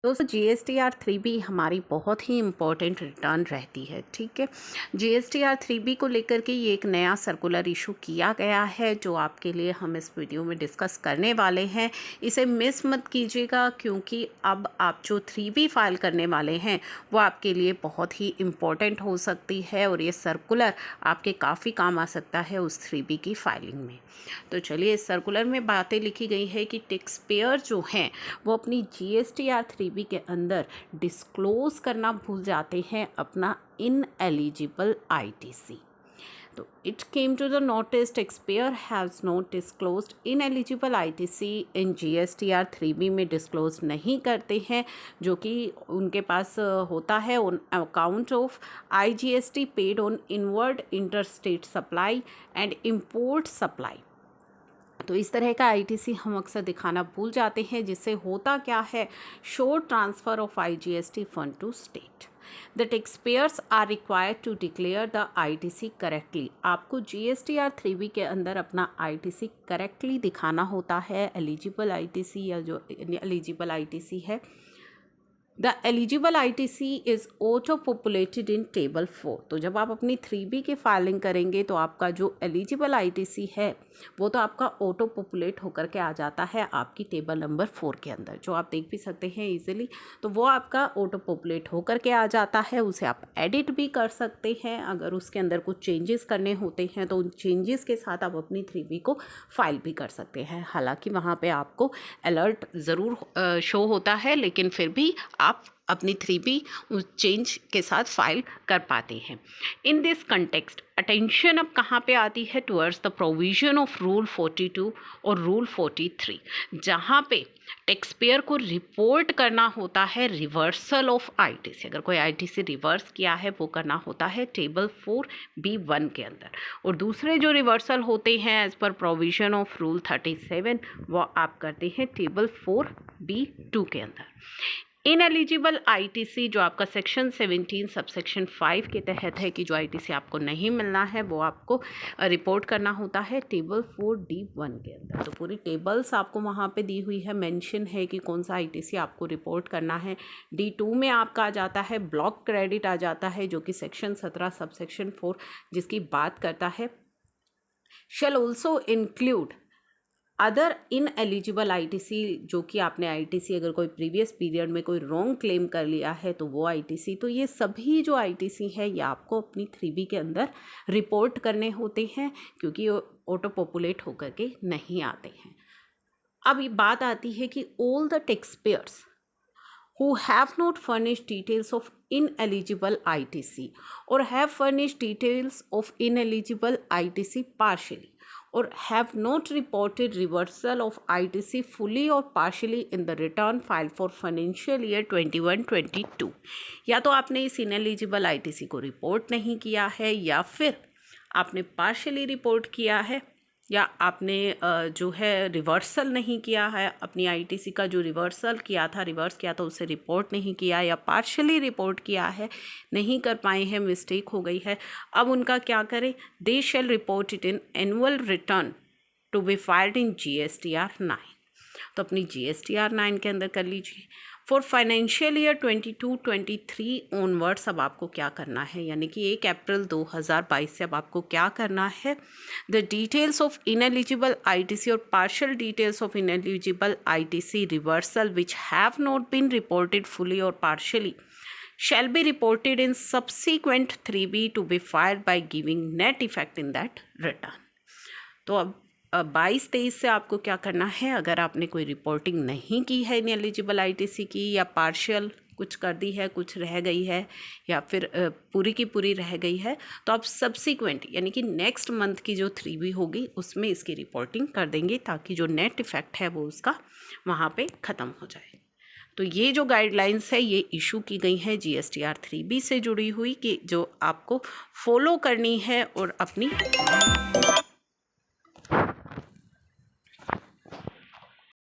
दोस्तों GSTR 3B हमारी बहुत ही इम्पोर्टेंट रिटर्न रहती है। ठीक है, GSTR 3B को लेकर के ये एक नया सर्कुलर इशू किया गया है जो आपके लिए हम इस वीडियो में डिस्कस करने वाले हैं। इसे मिस मत कीजिएगा क्योंकि अब आप जो 3B फाइल करने वाले हैं वो आपके लिए बहुत ही इम्पोर्टेंट हो सकती है और ये सर्कुलर आपके काफ़ी काम आ सकता है उस 3B की फाइलिंग में। तो चलिए, इस सर्कुलर में बातें लिखी गई है कि टैक्स पेयर जो हैं वो अपनी GSTR 3B के अंदर डिस्क्लोज करना भूल जाते हैं अपना इनएलिजिबल ITC। तो it came to the notice taxpayer has not disclosed ineligible ITC in GSTR 3B में डिस्क्लोज नहीं करते हैं, जो कि उनके पास होता है on account of IGST paid on inward interstate supply and import supply. तो इस तरह का ITC हम अक्सर दिखाना भूल जाते हैं, जिससे होता क्या है, short transfer of IGST fund to state. The taxpayers are required to declare the ITC correctly. आपको GSTR 3B के अंदर अपना ITC करेक्टली दिखाना होता है। एलिजिबल ITC या जो एलिजिबल ITC है, the eligible ITC is auto populated in table 4। तो जब आप अपनी 3B की फाइलिंग करेंगे तो आपका जो एलिजिबल ITC है वो तो आपका ऑटो पॉपुलेट होकर के आ जाता है आपकी टेबल नंबर 4 के अंदर, जो आप देख भी सकते हैं इजीली। तो वो आपका ऑटो पॉपुलेट होकर के आ जाता है, उसे आप एडिट भी कर सकते हैं। अगर उसके अंदर कुछ चेंजेस करने होते हैं तो उन चेंजेस के साथ आप अपनी 3B को फाइल भी कर सकते हैं। हालांकि वहाँ पे आपको अलर्ट ज़रूर शो होता है, लेकिन फिर भी आप अपनी 3B उस चेंज के साथ फाइल कर पाते हैं। इन दिस कंटेक्स्ट अटेंशन अब कहाँ पे आती है, towards the provision of rule 42 और रूल 43, जहाँ पे टैक्स पेयर को रिपोर्ट करना होता है रिवर्सल ऑफ ITC। अगर कोई ITC रिवर्स किया है वो करना होता है टेबल 4B1 के अंदर, और दूसरे जो रिवर्सल होते हैं as per provision of rule 37 वो आप करते हैं टेबल 4B2 के अंदर। इनएलिजिबल ITC जो आपका सेक्शन 17 सबसेक्शन 5 के तहत है कि जो ITC आपको नहीं मिलना है वो आपको रिपोर्ट करना होता है टेबल 4D1 के अंदर। तो पूरी टेबल्स आपको वहाँ पे दी हुई है, मेंशन है कि कौन सा ITC आपको रिपोर्ट करना है। D2 में आपका आ जाता है ब्लॉक क्रेडिट आ जाता है, जो कि सेक्शन 17 सबसेक्शन 4 जिसकी बात करता है, shall also include other ineligible ITC, जो कि आपने ITC अगर कोई प्रीवियस पीरियड में कोई रॉन्ग क्लेम कर लिया है तो वो ITC। तो ये सभी जो ITC है ये आपको अपनी 3B के अंदर रिपोर्ट करने होते हैं, क्योंकि ऑटो पॉपुलेट होकर के नहीं आते हैं। अब ये बात आती है कि all the tax payers who have not furnished details of ineligible ITC or have furnished details of ineligible ITC partially or have not reported reversal of ITC fully or partially in the return file for financial year 21-22, या तो आपने इस ineligible ITC को report नहीं किया है, या फिर आपने पार्शली रिपोर्ट किया है, या आपने जो है रिवर्सल नहीं किया है अपनी ITC का, जो रिवर्स किया था उसे रिपोर्ट नहीं किया, या पार्शली रिपोर्ट किया है, नहीं कर पाए हैं, मिस्टेक हो गई है। अब उनका क्या करें, they shall report it in annual return to be filed in GSTR 9। तो अपनी GSTR 9 के अंदर कर लीजिए। फॉर फाइनेंशियल ईयर 22-23 ऑनवर्ड्स अब आपको क्या करना है, यानी कि 1 अप्रैल 2022 से अब आपको क्या करना है, the details of ineligible ITC और partial details of ineligible ITC reversal which have not been reported fully और partially shall be reported in subsequent 3B to be filed by giving net effect in that return। तो अब 22-23 से आपको क्या करना है, अगर आपने कोई रिपोर्टिंग नहीं की है इनएलिजिबल ITC की, या पार्शियल कुछ कर दी है, कुछ रह गई है, या फिर पूरी की पूरी रह गई है, तो आप सब्सिक्वेंट यानी कि नेक्स्ट मंथ की जो 3B होगी उसमें इसकी रिपोर्टिंग कर देंगे, ताकि जो नेट इफ़ेक्ट है वो उसका वहाँ पे ख़त्म हो जाए। तो ये जो गाइडलाइंस है ये इशू की गई है GSTR 3B से जुड़ी हुई, कि जो आपको फॉलो करनी है और अपनी